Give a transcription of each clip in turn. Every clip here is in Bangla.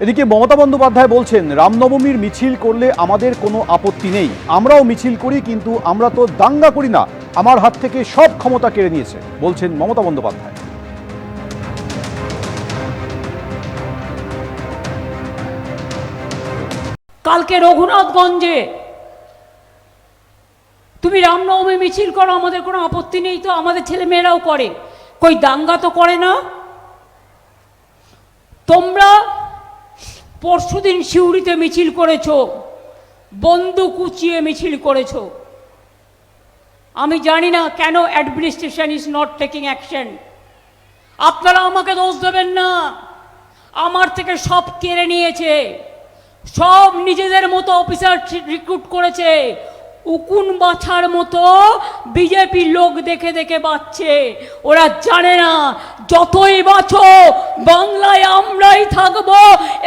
এদিকে মমতা বন্দ্যোপাধ্যায় বলছেন, রামনবমীর মিছিল করলে আমাদের কোনো আপত্তি নেই, আমরাও মিছিল করি, কিন্তু আমরা তো দাঙ্গা করি না, আমার হাত থেকে সব ক্ষমতা কেড়ে নিয়েছে, বলছেন মমতা বন্দ্যোপাধ্যায়। কালকে রঘুনাথগঞ্জে তুমি রামনবমী মিছিল করো, আমাদের কোনো আপত্তি নেই, তো আমাদের ছেলেমেয়েরাও করে, কই দাঙ্গা তো করে না। তোমরা পরশুদিন সিউড়িতে মিছিল করেছো, বন্দুক উঁচিয়ে মিছিল করেছো। আমি জানি না কেন administration is not taking action. আপনারা আমাকে দোষ দেবেন না, আমার থেকে সব কেড়ে নিয়েছে, সব নিজেদের মতো অফিসার রিক্রুট করেছে, উকুন বাছার মতো বিজেপি লোক দেখে দেখে বাঁচছে। ওরা জানে না যতই বাঁচো বাংলায় আমরাই থাকবো,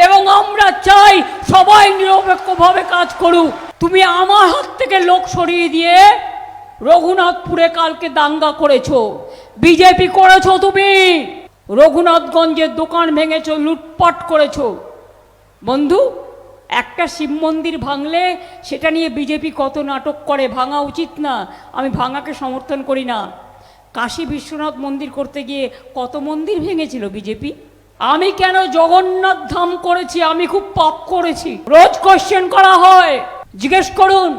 এবং আমরা চাই সবাই নিরপেক্ষভাবে কাজ করুক। তুমি আমার হাত থেকে লোক সরিয়ে দিয়ে রঘুনাথপুরে কালকে দাঙ্গা করেছো, বিজেপি করেছো। তুমি রঘুনাথগঞ্জের দোকান ভেঙেছো, লুটপাট করেছো। বন্ধু, একটা শিব মন্দির ভাঙলে সেটা নিয়ে বিজেপি কত নাটক করে, ভাঙা উচিত না, আমি ভাঙাকে সমর্থন করি না। কাশী বিশ্বনাথ মন্দির করতে গিয়ে কত মন্দির ভেঙেছিল বিজেপি। আমি কেন জগন্নাথ ধাম করেছি, আমি খুব পাপ করেছি, রোজ কোয়েশ্চেন করা হয়। জিজ্ঞেস করুন,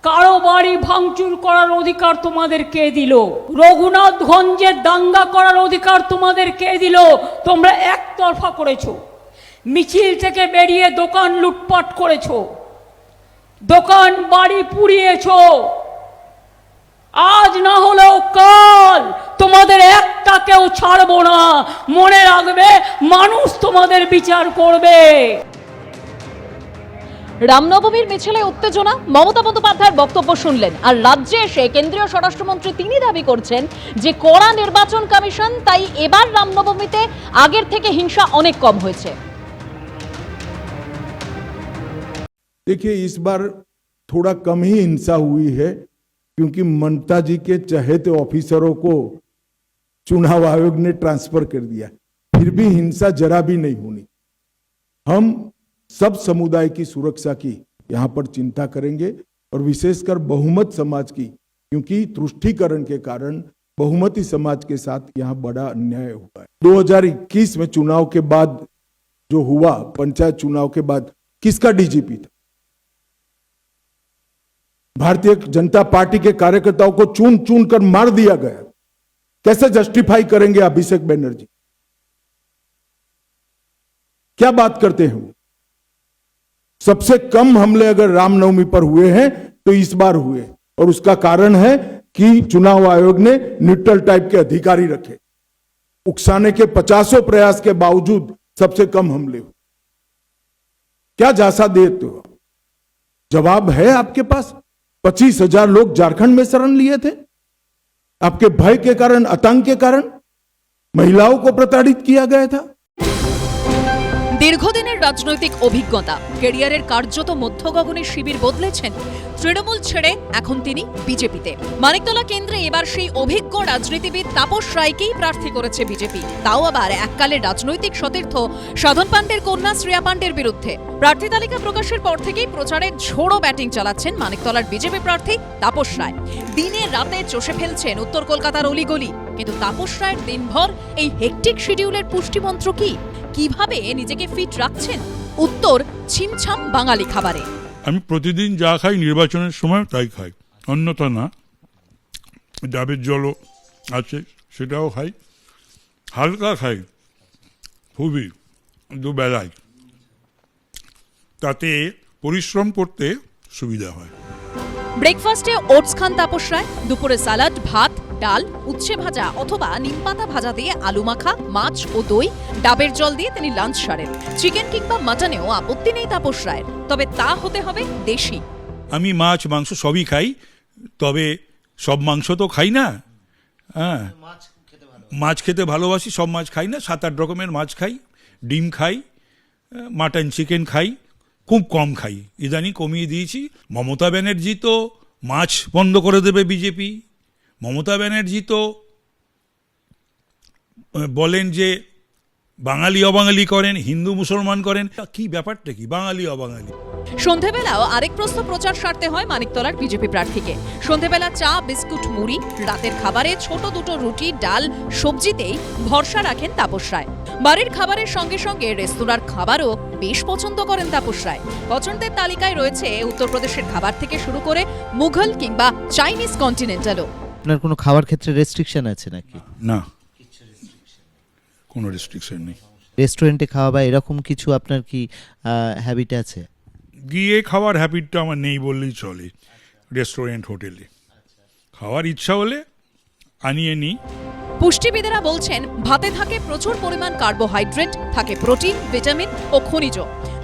কারো বাড়ি ভাঙচুর করার অধিকার তোমাদের কে দিল? রঘুনাথগঞ্জের দাঙ্গা করার অধিকার তোমাদের কে দিল? তোমরা একতরফা করেছো, মিছিল থেকে বেরিয়ে দোকান লুটপাট করেছো, দোকান বাড়ি পুড়িয়েছো। আজ না হলেও কাল তোমাদের একটাকেও ছাড়বো না, মনে রাখবে, মানুষ তোমাদের বিচার করবে। রামনবমীর মিছিলে উত্তেজনা, মমতা বন্দ্যোপাধ্যায়ের বক্তব্য শুনলেন। আর রাজ্যে এসে কেন্দ্রীয় স্বরাষ্ট্রমন্ত্রী তিনি দাবি করছেন যে কড়া নির্বাচন কমিশন, তাই এবার রামনবমীতে আগের থেকে হিংসা অনেক কম হয়েছে। देखिए, इस बार थोड़ा कम ही हिंसा हुई है, क्योंकि ममता जी के चहेते ऑफिसरों को चुनाव आयोग ने ट्रांसफर कर दिया। फिर भी हिंसा जरा भी नहीं होनी। हम सब समुदाय की सुरक्षा की यहां पर चिंता करेंगे, और विशेषकर बहुमत समाज की, क्योंकि तुष्टीकरण के कारण बहुमती समाज के साथ यहां बड़ा अन्याय हुआ है। 2021 में चुनाव के बाद जो हुआ, पंचायत चुनाव के बाद किसका डीजीपी था? भारतीय जनता पार्टी के कार्यकर्ताओं को चुन चुन कर मार दिया गया। कैसे जस्टिफाई करेंगे अभिषेक बनर्जी? क्या बात करते हैं वो? सबसे कम हमले अगर रामनवमी पर हुए हैं तो इस बार हुए, और उसका कारण है कि चुनाव आयोग ने न्यूट्रल टाइप के अधिकारी रखे। उकसाने के 50 प्रयास के बावजूद सबसे कम हमले हुए। क्या जासा देते हो? जवाब है आपके पास? 25,000 लोग झारखंड में शरण लिए थे आपके भय के कारण, आतंक के कारण। महिलाओं को प्रताड़ित किया गया था। দীর্ঘদিনের রাজনৈতিক অভিজ্ঞতা, ক্যারিয়ারের কার্যত মধ্যগগনে শিবির বদলেছেন। তৃণমূল ছেড়ে এখন তিনি বিজেপিতে। মানিকতলা কেন্দ্রে এবার সেই অভিজ্ঞ রাজনীতিবিদ তাপস রায়কেই প্রার্থী করেছে বিজেপি, তাও আবার এককালের রাজনৈতিক সতীর্থ সাধন পাণ্ডের কন্যা শ্রেয়া পাণ্ডের বিরুদ্ধে। প্রার্থী তালিকা প্রকাশের পর থেকেই প্রচারে ঝোড়ো ব্যাটিং চালাচ্ছেন মানিকতলার বিজেপি প্রার্থী তাপস রায়। দিনে রাতে চষে ফেলছেন উত্তর কলকাতার অলিগলি। কিন্তু তাপস রায়ের দিনভর এই হেকটিক শিডিউলের পুষ্টিমন্ত্র কি? কিভাবে নিজেকে ফিট রাখছেন? উত্তর ছিমছাম বাঙালি খাবারে। আমি প্রতিদিন যা খাই নির্বাচনের সময় তাই খাই, অন্যথা না। ডাবের জলও আছে, সেটাও খাই, হালকা খাই খুবই, দুবেলায়, তাতে পরিশ্রম করতে সুবিধা হয়। ব্রেকফাস্টে ওটস খান তাপস রায়, দুপুরে সালাড, ভাত, ডাল, উচ্ছে ভাজা অথবা নিমপাতা ভাজা দিয়ে আলু মাখা, মাছ ও দই, ডাবের জল দিয়ে তিনি লাঞ্চ সারেন। চিকেন কিংবা মাটনেও আপত্তি নেই তাপস রায়ের, তবে তা হতে হবে দেশি। আমি মাছ মাংস সবই খাই, তবে সব মাংস তো খাই না। হ্যাঁ, মাছ খেতে ভালোবাসি, সব মাছ খাই না, 7-8 রকমের মাছ খাই, ডিম খাই, মাটন চিকেন খাই, খুব কম খাই, ইদানিং কমিয়ে দিয়েছি। মমতা ব্যানার্জি তো মাছ বন্ধ করে দেবে বিজেপি। মমতা ব্যানার্জি তো বলেন যে বাঙালি অবাঙালি করেন, হিন্দু মুসলমান করেন, কি ব্যাপারটা কি বাঙালি অবাঙালি? সন্ধেবেলাও আরেক প্রশ্ন প্রচার সারতে হয় মানিকতলার বিজেপি প্রার্থীকে। সন্ধেবেলা চা, বিস্কুট, মুড়ি, রাতের খাবারে ছোট দুটো রুটি, ডাল, সবজিতেই ভরসা রাখেন তাপস রায়। বাড়ির খাবারের সঙ্গে সঙ্গে রেস্তোরাঁর খাবারও বেশ পছন্দ করেন তাপস রায়। পছন্দের তালিকায় রয়েছে উত্তরপ্রদেশের খাবার থেকে শুরু করে মুঘল কিংবা চাইনিজ কন্টিনেন্টালও। আপনার কোনো খাবার ক্ষেত্রে রেস্ট্রিকশন আছে নাকি? না, কোনো রেস্ট্রিকশন নেই। রেস্টুরেন্টে খাওয়া বা এরকম কিছু আপনার কি হ্যাবিট আছে? গিয়ে খাওয়ার হ্যাবিটটা আমার নেই বললেই চলে। রেস্টুরেন্ট, হোটেলে খাওয়ার ইচ্ছা হলে আনিয়ে নিই। পুষ্টিবিদেরা বলছেন ভাতে থাকে প্রচুর পরিমাণ কার্বোহাইড্রেট, থাকে প্রোটিন, ভিটামিন ও খনিজ।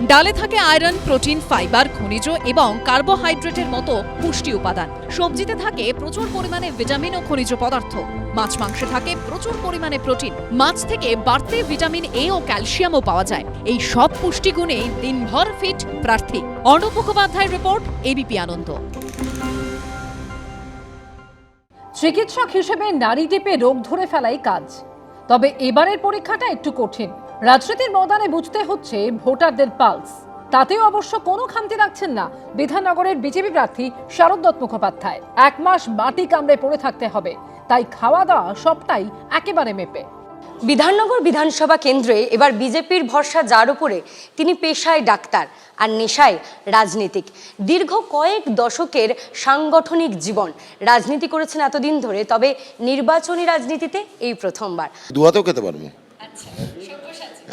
ডালে থাকে আয়রন, প্রোটিন, ফাইবার, খনিজ এবং কার্বোহাইড্রেটের মতো পুষ্টি উপাদান। সবজিতে থাকে প্রচুর পরিমাণে ভিটামিন ও খনিজ পদার্থ। মাছ মাংসে থাকে প্রচুর পরিমাণে প্রোটিন। মাছ থেকে বাড়তি ভিটামিন এ ও ক্যালসিয়ামও পাওয়া যায়। এই সব পুষ্টিগুণে দিনভর ফিট প্রার্থী। অর্ণব মুখোপাধ্যায়ের রিপোর্ট, এবিপি আনন্দ। চিকিৎসক হিসেবে নারী টিপে রোগ ধরে ফেলাই কাজ, তবে এবারের পরীক্ষাটা একটু কঠিন। রাজনীতির ময়দানে বুঝতে হচ্ছে ভোটারদের পালস। তাতেও অবশ্য কোনো খামতি রাখছেন না বিধাননগরের বিজেপি প্রার্থী শারদ দত্ত মুখোপাধ্যায়। 1 মাস মাটি কামড়ে পড়ে থাকতে হবে, তাই খাওয়া দাওয়া সবটাই একেবারে মেপে। বিধাননগর বিধানসভা কেন্দ্রে এবার বিজেপির ভরসা যার উপরে, তিনি পেশায় ডাক্তার আর নেশায় রাজনীতিক। দীর্ঘ কয়েক দশকের সাংগঠনিক জীবন, রাজনীতি করেছেন এতদিন ধরে, তবে নির্বাচনী রাজনীতিতে এই প্রথমবার। দুহাতেও খেতে পারবো।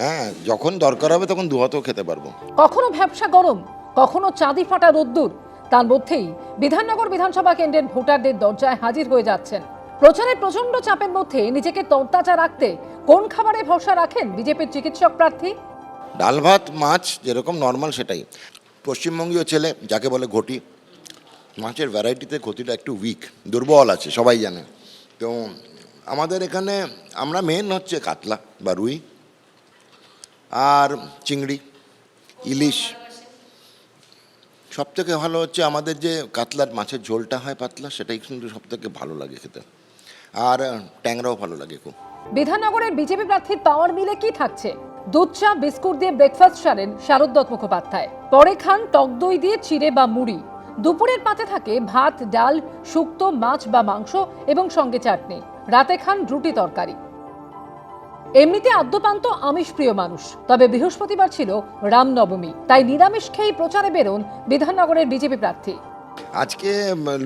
হ্যাঁ, যখন দরকার হবে তখন দুহাতেও খেতে পারবো। কখনো ভ্যাবসা গরম, কখনো চাঁদি ফাটা রোদ্দুর, তার মধ্যেই বিধাননগর বিধানসভা কেন্দ্রের ভোটারদের দরজায় হাজির হয়ে যাচ্ছেন। প্রচারের প্রচন্ড চাপের মধ্যে নিজেকে তরতাজা রাখতে কোন খাবারে ভরসা রাখেন বিজেপির চিকিৎসক প্রার্থী? ডাল ভাত মাছ যেরকম নর্মাল সেটাই। পশ্চিমবঙ্গীয় ছেলে যাকে বলে ঘটি, মাছের ভ্যারাইটিতে ঘটিটা একটু উইক, দুর্বল আছে, সবাই জানে। তো আমাদের এখানে আমরা মেন হচ্ছে কাতলা বা রুই আর চিংড়ি, ইলিশ। সব থেকে ভালো হচ্ছে আমাদের যে কাতলার মাছের ঝোলটা হয় পাতলা, সেটাই কিন্তু সব থেকে ভালো লাগে খেতে। আর ট্যাংরাও ভালো লাগে খুব। বিধাননগরের বিজেপি প্রার্থীর পাওয়ার মিলে কি থাকছে? দুধ চা বিস্কুট দিয়ে ব্রেকফাস্ট সারেন শারদ দত্ত মুখোপাধ্যায়। পরে খান টক দই দিয়ে চিড়ে বা মুড়ি। দুপুরের পাতে থাকে ভাত, ডাল, শুক্তো, মাছ বা মাংস এবং সঙ্গে চাটনি। রাতে খান রুটি তরকারি। এমনিতে আদ্যপান্ত আমিষ প্রিয় মানুষ, তবে বৃহস্পতিবার ছিল রামনবমী, তাই নিরামিষ খেয়েই প্রচারে বেরোন বিধাননগরের বিজেপি প্রার্থী। আজকে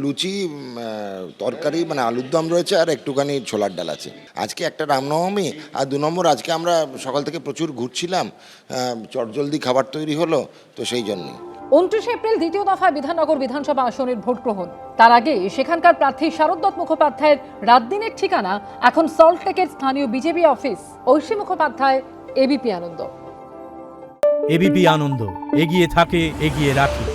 লুচি, তরকারি মানে আলুর দম রয়েছে আর একটুখানি ছোলার ডাল আছে। আজকে একটা রামনবমী, আর 2 নম্বর আজকে আমরা সকাল থেকে প্রচুর ঘুরছিলাম, চটজলদি খাবার তৈরি হলো, তো সেই জন্যই। 29 এপ্রিল দ্বিতীয় দফায় বিধাননগর বিধানসভা আসনের ভোট গ্রহণ। তার আগে সেখানকার প্রার্থী শারদ দত্ত মুখোপাধ্যায়ের রাত দিনের ঠিকানা এখন সল্টলেকের স্থানীয় BJP office. Oishi Mukhopadhyay, ABP Ananda. ABP Ananda, এগিয়ে থাকে, এগিয়ে রাখে।